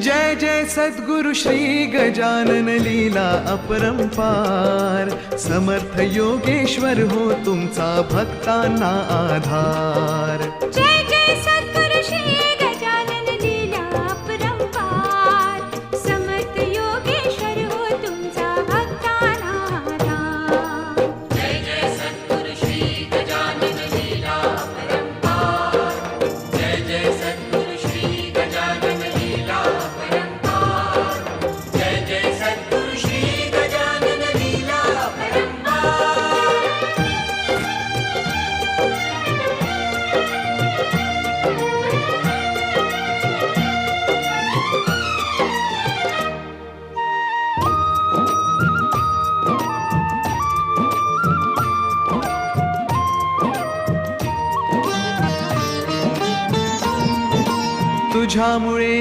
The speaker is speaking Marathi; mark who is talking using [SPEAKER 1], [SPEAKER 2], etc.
[SPEAKER 1] जय जय सद्गुरु श्री गजानन लीला अपरंपार, समर्थ योगेश्वर हो तुमचा भक्तांना आधार।
[SPEAKER 2] जय जय सद्गुरु श्री गजानन लीला अपरंपार, समर्थ योगेश्वर हो तुमचा भक्तांना आधार।
[SPEAKER 3] जय जय सद्गुरु श्री गजानन लीला अपरंपार, जय जय सद्गुरु श्री गजानन लीला अपरंपार, जय जय सद्गुरु श्री गजानन लीला अपरंपार।
[SPEAKER 1] तुझ्यामुळे